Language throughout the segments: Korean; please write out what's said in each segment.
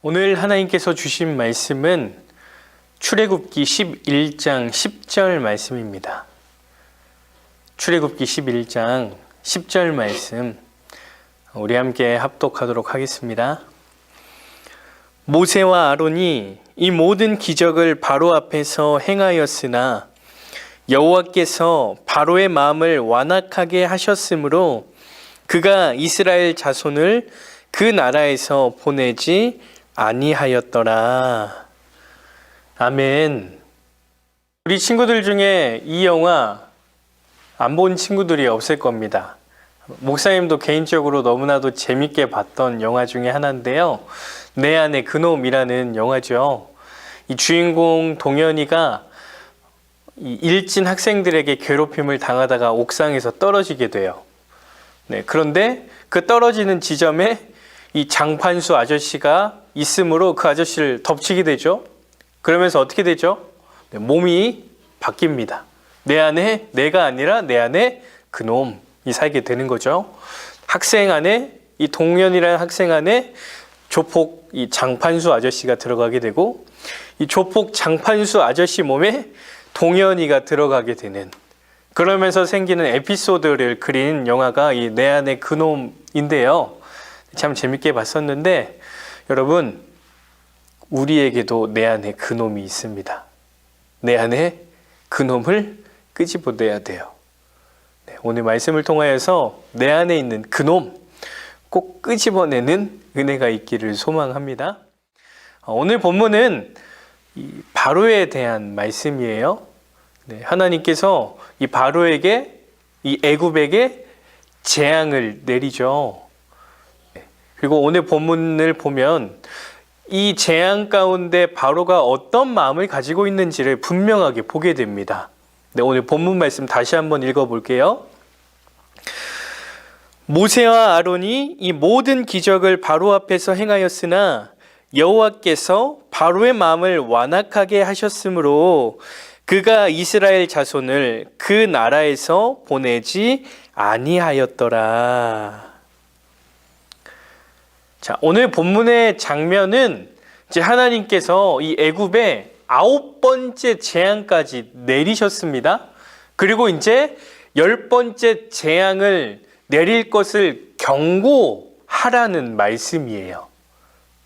오늘 하나님께서 주신 말씀은 출애굽기 11장 10절 말씀입니다. 출애굽기 11장 10절 말씀 우리 함께 합독하도록 하겠습니다. 모세와 아론이 이 모든 기적을 바로 앞에서 행하였으나 여호와께서 바로의 마음을 완악하게 하셨으므로 그가 이스라엘 자손을 그 나라에서 보내지 아니하였더라. 아멘. 우리 친구들 중에 이 영화 안 본 친구들이 없을 겁니다. 목사님도 개인적으로 너무나도 재밌게 봤던 영화 중에 하나인데요. 내 안의 그놈이라는 영화죠. 이 주인공 동현이가 이 일진 학생들에게 괴롭힘을 당하다가 옥상에서 떨어지게 돼요. 그런데 그 떨어지는 지점에 이 장판수 아저씨가 있으므로 그 아저씨를 덮치게 되죠. 그러면서 어떻게 되죠? 몸이 바뀝니다. 내 안에 내가 아니라 내 안에 그놈이 살게 되는 거죠. 학생 안에 이 동현이라는 학생 안에 조폭 이 장판수 아저씨가 들어가게 되고 이 조폭 장판수 아저씨 몸에 동현이가 들어가게 되는, 그러면서 생기는 에피소드를 그린 영화가 이 내 안의 그놈인데요. 참 재밌게 봤었는데 여러분, 우리에게도 내 안에 그놈이 있습니다. 내 안에 그놈을 끄집어내야 돼요. 오늘 말씀을 통하여서 내 안에 있는 그놈 꼭 끄집어내는 은혜가 있기를 소망합니다. 오늘 본문은 이 바로에 대한 말씀이에요. 하나님께서 이 바로에게, 이 애굽에게 재앙을 내리죠. 그리고 오늘 본문을 보면 이 재앙 가운데 바로가 어떤 마음을 가지고 있는지를 분명하게 보게 됩니다. 오늘 본문 말씀 다시 한번 읽어볼게요. 모세와 아론이 이 모든 기적을 바로 앞에서 행하였으나 여호와께서 바로의 마음을 완악하게 하셨으므로 그가 이스라엘 자손을 그 나라에서 보내지 아니하였더라. 자, 오늘 본문의 장면은 이제 하나님께서 이 애굽에 9번째 재앙까지 내리셨습니다. 그리고 이제 10번째 재앙을 내릴 것을 경고하라는 말씀이에요.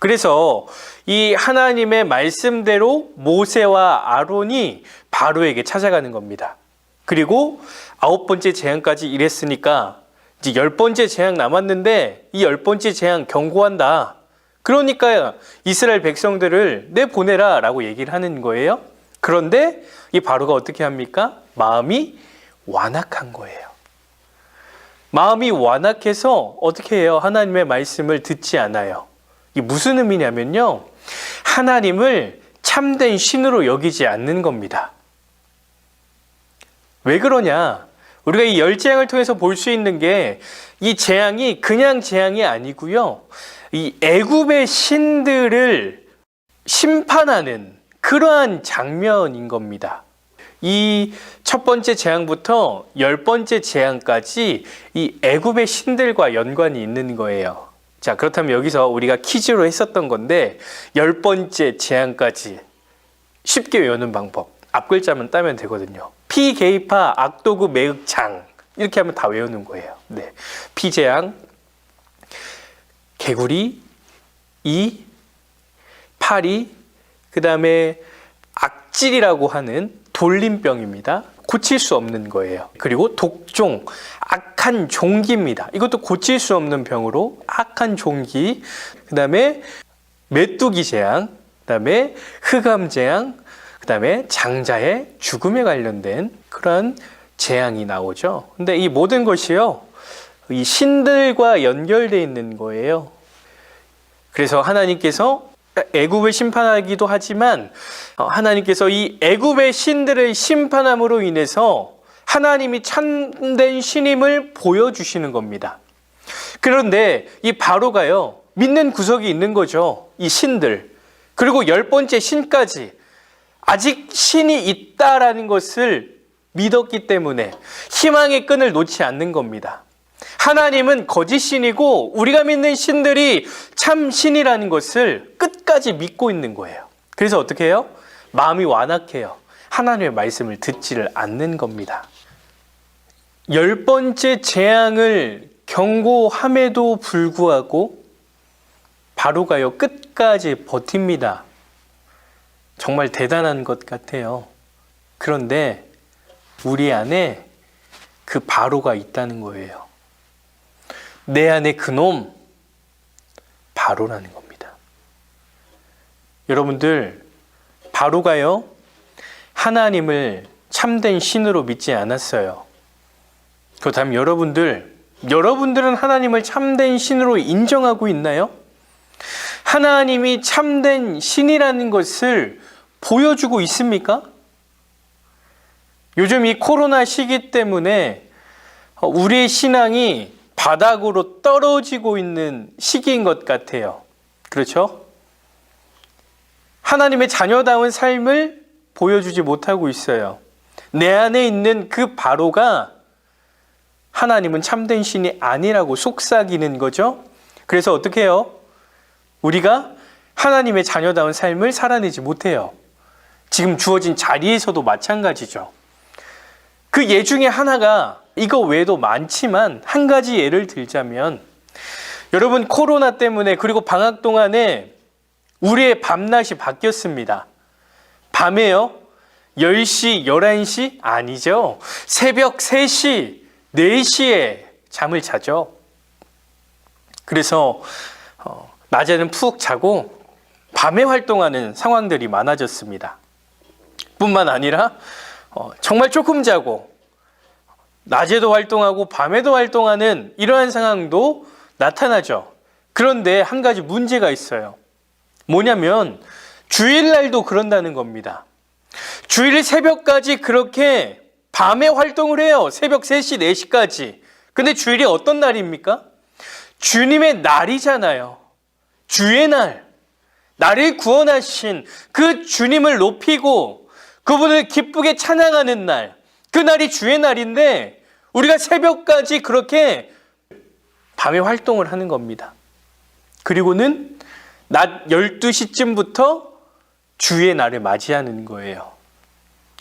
그래서 이 하나님의 말씀대로 모세와 아론이 바로에게 찾아가는 겁니다. 그리고 9번째 재앙까지 이랬으니까 이제 10번째 재앙 남았는데 이 10번째 재앙 경고한다. 그러니까 이스라엘 백성들을 내보내라 라고 얘기를 하는 거예요. 그런데 이 바로가 어떻게 합니까? 마음이 완악한 거예요. 마음이 완악해서 어떻게 해요? 하나님의 말씀을 듣지 않아요. 이게 무슨 의미냐면요, 하나님을 참된 신으로 여기지 않는 겁니다. 왜 그러냐? 우리가 이 10재앙을 통해서 볼 수 있는 게 이 재앙이 그냥 재앙이 아니고요, 이 애굽의 신들을 심판하는 그러한 장면인 겁니다. 이 첫 번째 재앙부터 10번째 재앙까지 이 애굽의 신들과 연관이 있는 거예요. 자, 그렇다면 여기서 우리가 퀴즈로 했었던 건데 10번째 재앙까지 쉽게 외우는 방법, 앞글자만 따면 되거든요. 피개이파 악도구 매흑창, 이렇게 하면 다 외우는 거예요. 피재앙, 개구리, 파리, 그 다음에 악질이라고 하는 돌림병입니다. 고칠 수 없는 거예요. 그리고 독종, 악한 종기입니다. 이것도 고칠 수 없는 병으로 악한 종기. 그 다음에 메뚜기 재앙, 그 다음에 흑암 재앙, 그 다음에 장자의 죽음에 관련된 그런 재앙이 나오죠. 근데 이 모든 것이요, 이 신들과 연결되어 있는 거예요. 그래서 하나님께서 애굽을 심판하기도 하지만 하나님께서 이 애굽의 신들을 심판함으로 인해서 하나님이 참된 신임을 보여주시는 겁니다. 그런데 이 바로가요, 믿는 구석이 있는 거죠. 이 신들, 그리고 10번째 신까지 아직 신이 있다라는 것을 믿었기 때문에 희망의 끈을 놓지 않는 겁니다. 하나님은 거짓 신이고 우리가 믿는 신들이 참 신이라는 것을 끝까지 끝까지 믿고 있는 거예요. 그래서 어떻게 해요? 마음이 완악해요. 하나님의 말씀을 듣지를 않는 겁니다. 10번째 재앙을 경고함에도 불구하고 바로가요 끝까지 버팁니다. 정말 대단한 것 같아요. 그런데 우리 안에 그 바로가 있다는 거예요. 내 안에 그놈 바로라는 겁니다. 여러분들, 바로가요 하나님을 참된 신으로 믿지 않았어요. 그렇다면 여러분들은 하나님을 참된 신으로 인정하고 있나요? 하나님이 참된 신이라는 것을 보여주고 있습니까? 요즘 이 코로나 시기 때문에 우리의 신앙이 바닥으로 떨어지고 있는 시기인 것 같아요. 그렇죠? 하나님의 자녀다운 삶을 보여주지 못하고 있어요. 내 안에 있는 그 바로가 하나님은 참된 신이 아니라고 속삭이는 거죠. 그래서 어떻게 해요? 우리가 하나님의 자녀다운 삶을 살아내지 못해요. 지금 주어진 자리에서도 마찬가지죠. 그 예 중에 하나가, 이거 외에도 많지만 한 가지 예를 들자면, 여러분 코로나 때문에 그리고 방학 동안에 우리의 밤낮이 바뀌었습니다. 밤에요 10시, 11시? 아니죠. 새벽 3시, 4시에 잠을 자죠. 그래서 낮에는 푹 자고 밤에 활동하는 상황들이 많아졌습니다. 뿐만 아니라 정말 조금 자고 낮에도 활동하고 밤에도 활동하는 이러한 상황도 나타나죠. 그런데 한 가지 문제가 있어요. 뭐냐면 주일날도 그런다는 겁니다. 주일 새벽까지 그렇게 밤에 활동을 해요. 새벽 3시, 4시까지. 근데 주일이 어떤 날입니까? 주님의 날이잖아요. 주의 날. 나를 구원하신 그 주님을 높이고 그분을 기쁘게 찬양하는 날. 그 날이 주의 날인데 우리가 새벽까지 그렇게 밤에 활동을 하는 겁니다. 그리고는 낮 12시쯤부터 주의 날을 맞이하는 거예요.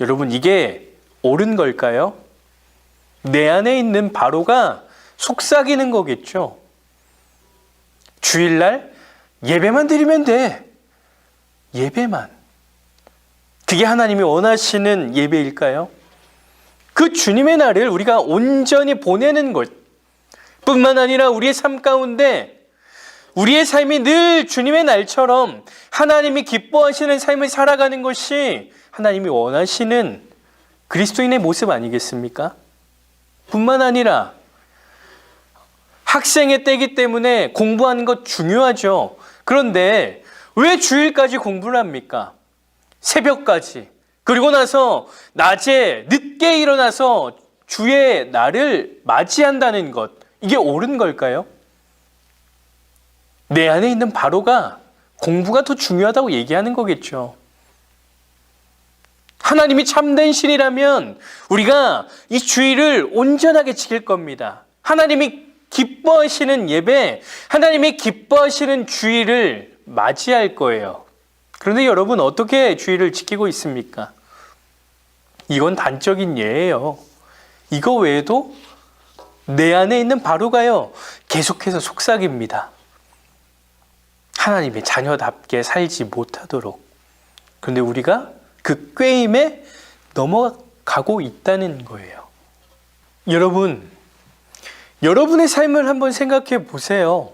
여러분, 이게 옳은 걸까요? 내 안에 있는 바로가 속삭이는 거겠죠. 주일날 예배만 드리면 돼. 예배만. 그게 하나님이 원하시는 예배일까요? 그 주님의 날을 우리가 온전히 보내는 것 뿐만 아니라 우리의 삶 가운데 우리의 삶이 늘 주님의 날처럼 하나님이 기뻐하시는 삶을 살아가는 것이 하나님이 원하시는 그리스도인의 모습 아니겠습니까? 뿐만 아니라 학생의 때이기 때문에 공부하는 것 중요하죠. 그런데 왜 주일까지 공부를 합니까? 새벽까지. 그리고 나서 낮에 늦게 일어나서 주의 날을 맞이한다는 것. 이게 옳은 걸까요? 내 안에 있는 바로가 공부가 더 중요하다고 얘기하는 거겠죠. 하나님이 참된 신이라면 우리가 이 주일을 온전하게 지킬 겁니다. 하나님이 기뻐하시는 예배, 하나님이 기뻐하시는 주일을 맞이할 거예요. 그런데 여러분, 어떻게 주일을 지키고 있습니까? 이건 단적인 예예요. 이거 외에도 내 안에 있는 바로가요 계속해서 속삭입니다. 하나님의 자녀답게 살지 못하도록. 그런데 우리가 그 꾀임에 넘어가고 있다는 거예요. 여러분, 여러분의 삶을 한번 생각해 보세요.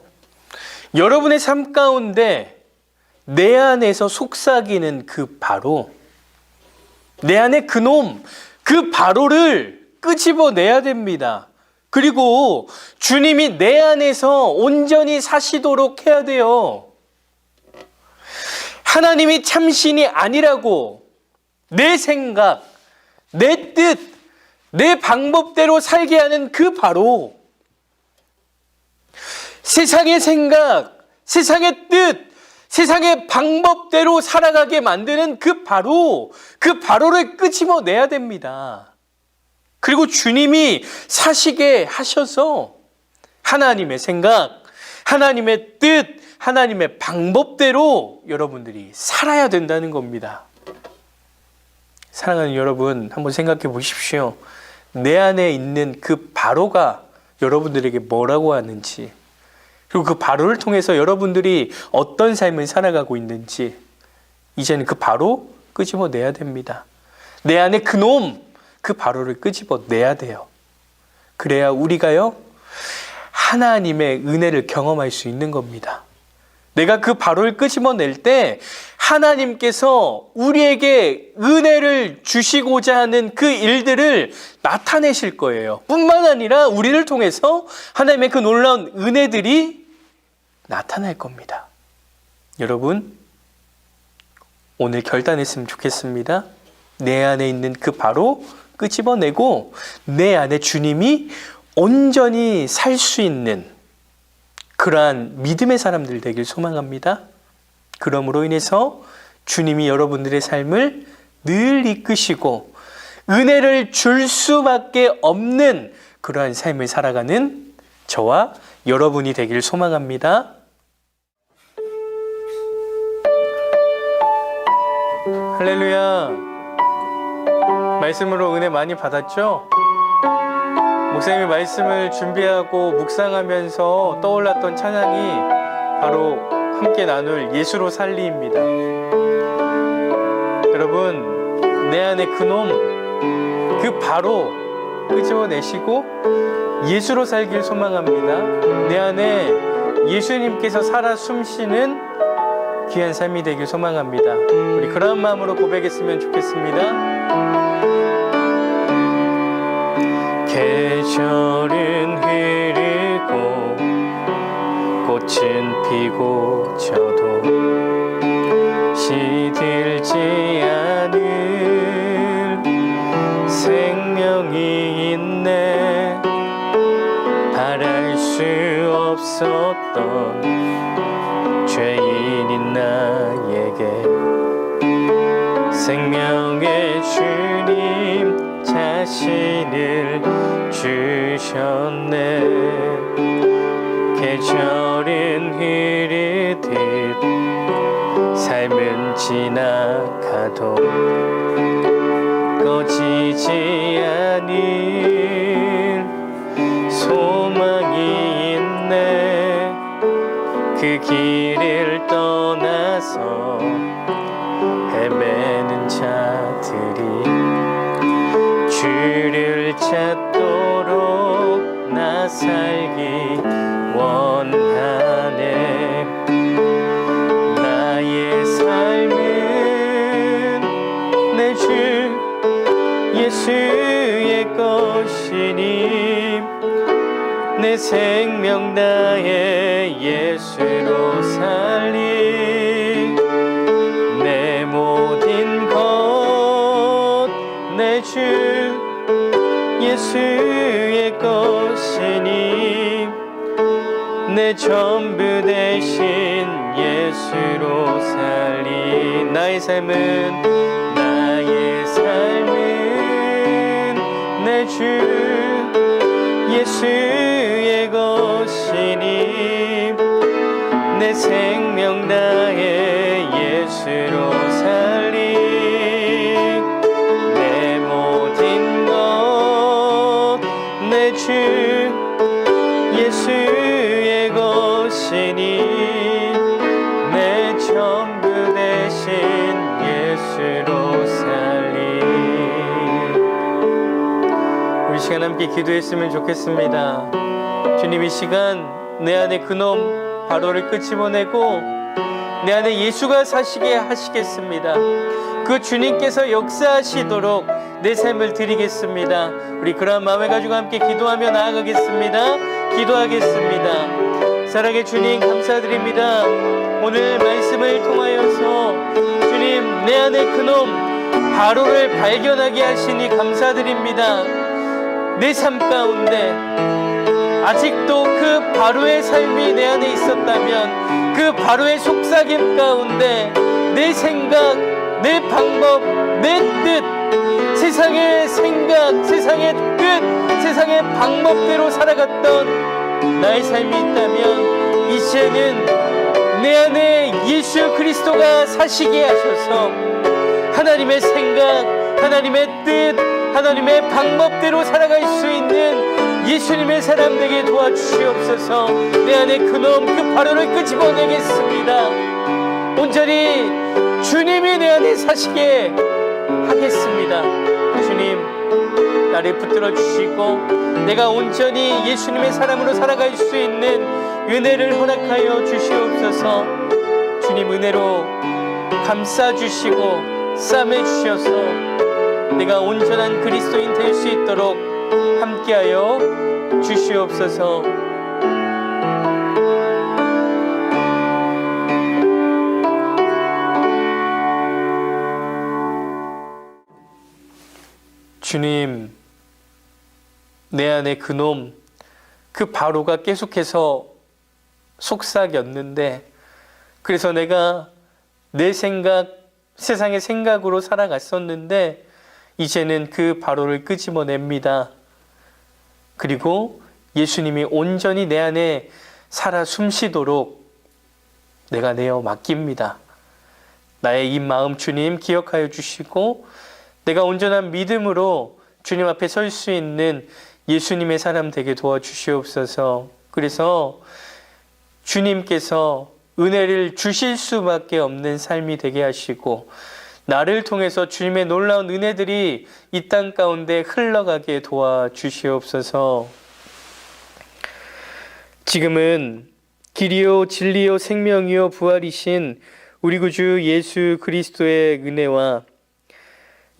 여러분의 삶 가운데 내 안에서 속삭이는 그 바로, 내 안에 그놈, 그 바로를 끄집어내야 됩니다. 그리고 주님이 내 안에서 온전히 사시도록 해야 돼요. 하나님이 참신이 아니라고 내 생각, 내 뜻, 내 방법대로 살게 하는 그 바로, 세상의 생각, 세상의 뜻, 세상의 방법대로 살아가게 만드는 그 바로를 끄집어내야 됩니다. 그리고 주님이 사시게 하셔서 하나님의 생각, 하나님의 뜻, 하나님의 방법대로 여러분들이 살아야 된다는 겁니다. 사랑하는 여러분, 한번 생각해 보십시오. 내 안에 있는 그 바로가 여러분들에게 뭐라고 하는지, 그리고 그 바로를 통해서 여러분들이 어떤 삶을 살아가고 있는지 이제는 그 바로 끄집어내야 됩니다. 내 안에 그놈, 그 바로를 끄집어내야 돼요. 그래야 우리가요, 하나님의 은혜를 경험할 수 있는 겁니다. 내가 그 바로를 끄집어낼 때 하나님께서 우리에게 은혜를 주시고자 하는 그 일들을 나타내실 거예요. 뿐만 아니라 우리를 통해서 하나님의 그 놀라운 은혜들이 나타날 겁니다. 여러분, 오늘 결단했으면 좋겠습니다. 내 안에 있는 그 바로 끄집어내고 내 안에 주님이 온전히 살 수 있는 그러한 믿음의 사람들 되길 소망합니다. 그러므로 인해서 주님이 여러분들의 삶을 늘 이끄시고 은혜를 줄 수밖에 없는 그러한 삶을 살아가는 저와 여러분이 되길 소망합니다. 할렐루야. 말씀으로 은혜 많이 받았죠? 목사님이 말씀을 준비하고 묵상하면서 떠올랐던 찬양이 바로 함께 나눌 예수로 살리입니다. 여러분, 내 안에 그놈, 그 바로 끄집어내시고 예수로 살길 소망합니다. 내 안에 예수님께서 살아 숨쉬는 귀한 삶이 되길 소망합니다. 우리 그런 마음으로 고백했으면 좋겠습니다. 계절은 흐르고 꽃은 피고 저도 시들지 않을 생명이 있네. 바랄 수 없었던 죄인인 나에게 생명의 주님 자신을 주셨네. 계절은 흐르듯 삶은 지나가도 꺼지지 않을 소망이 있네. 그 길을 떠나서 헤매는 자들이 주를 찾도록 나 살기 원하네. 나의 삶은 내 주 예수의 것이니 내 생명 나의 예수로 살리. 내 모든 것 내 주 예수의 것이니 내 전부 대신 예수로 살리. 나의 삶은 내 주 예수의 것이니 내 생명 나의 예수로 살리. 내 모든 것 내 주 예수의 것이니 내 전부 대신 예수로 살리. 우리 시간 함께 기도했으면 좋겠습니다. 주님, 이 시간 내 안에 그놈 바로를 끄집어내고 내 안에 예수가 사시게 하시겠습니다. 그 주님께서 역사하시도록 내 삶을 드리겠습니다. 우리 그러한 마음을 가지고 함께 기도하며 나아가겠습니다. 기도하겠습니다. 사랑의 주님, 감사드립니다. 오늘 말씀을 통하여서 주님, 내 안에 그놈 바로를 발견하게 하시니 감사드립니다. 내 삶 가운데 아직도 그 바로의 삶이 내 안에 있었다면 그 바로의 속삭임 가운데 내 생각, 내 방법, 내 뜻, 세상의 생각, 세상의 뜻, 세상의 방법대로 살아갔던 나의 삶이 있다면 이제는 예수 그리스도가 사시게 하셔서 하나님의 생각, 하나님의 뜻, 하나님의 방법대로 살아갈 수 있는 예수님의 사람 되게 도와주시옵소서. 내 안에 그놈 그 바로를 끄집어내겠습니다. 온전히 주님이 내 안에 사시게 하겠습니다. 주님, 나를 붙들어 주시고 내가 온전히 예수님의 사람으로 살아갈 수 있는 은혜를 허락하여 주시옵소서. 주님, 은혜로 감싸주시고 싸매주셔서 내가 온전한 그리스도인 될 수 있도록 함께하여 주시옵소서. 주님, 내 안에 그놈, 그 바로가 계속해서 속삭였는데, 그래서 내가 내 생각, 세상의 생각으로 살아갔었는데 이제는 그 바로를 끄집어냅니다. 그리고 예수님이 온전히 내 안에 살아 숨쉬도록 내가 내어 맡깁니다. 나의 이 마음 주님 기억하여 주시고 내가 온전한 믿음으로 주님 앞에 설 수 있는 예수님의 사람 되게 도와주시옵소서. 그래서 주님께서 은혜를 주실 수밖에 없는 삶이 되게 하시고 나를 통해서 주님의 놀라운 은혜들이 이 땅 가운데 흘러가게 도와주시옵소서. 지금은 길이요 진리요 생명이요 부활이신 우리 구주 예수 그리스도의 은혜와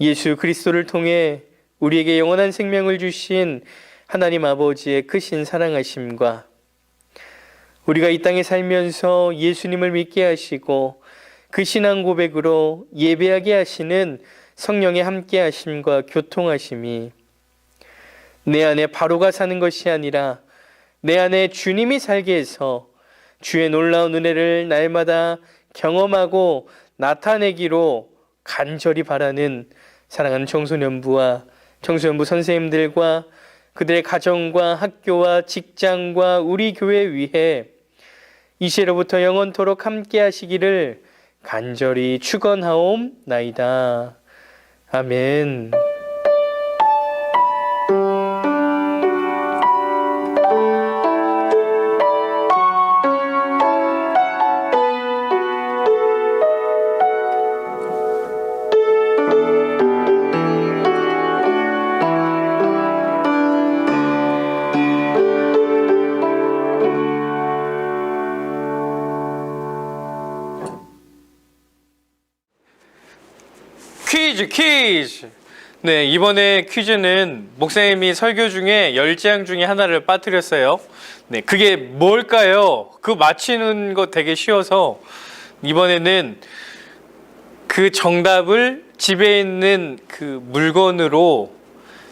예수 그리스도를 통해 우리에게 영원한 생명을 주신 하나님 아버지의 크신 사랑하심과 우리가 이 땅에 살면서 예수님을 믿게 하시고 그 신앙 고백으로 예배하게 하시는 성령의 함께 하심과 교통하심이 내 안에 바로가 사는 것이 아니라 내 안에 주님이 살게 해서 주의 놀라운 은혜를 날마다 경험하고 나타내기로 간절히 바라는 사랑하는 청소년부와 청소년부 선생님들과 그들의 가정과 학교와 직장과 우리 교회 위해 이 시로부터 영원토록 함께 하시기를 간절히 축원하옵나이다. 아멘. 퀴즈! 네, 이번에 퀴즈는 목사님이 설교 중에 10장 중에 하나를 빠뜨렸어요. 네, 그게 뭘까요? 그거 맞히는 거 되게 쉬워서 이번에는 그 정답을 집에 있는 그 물건으로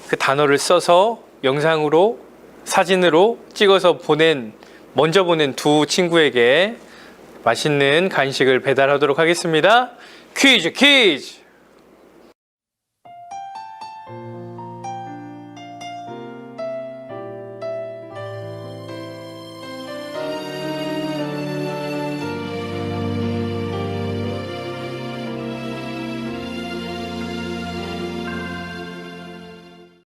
그 단어를 써서 영상으로 사진으로 찍어서 먼저 보낸 두 친구에게 맛있는 간식을 배달하도록 하겠습니다. 퀴즈!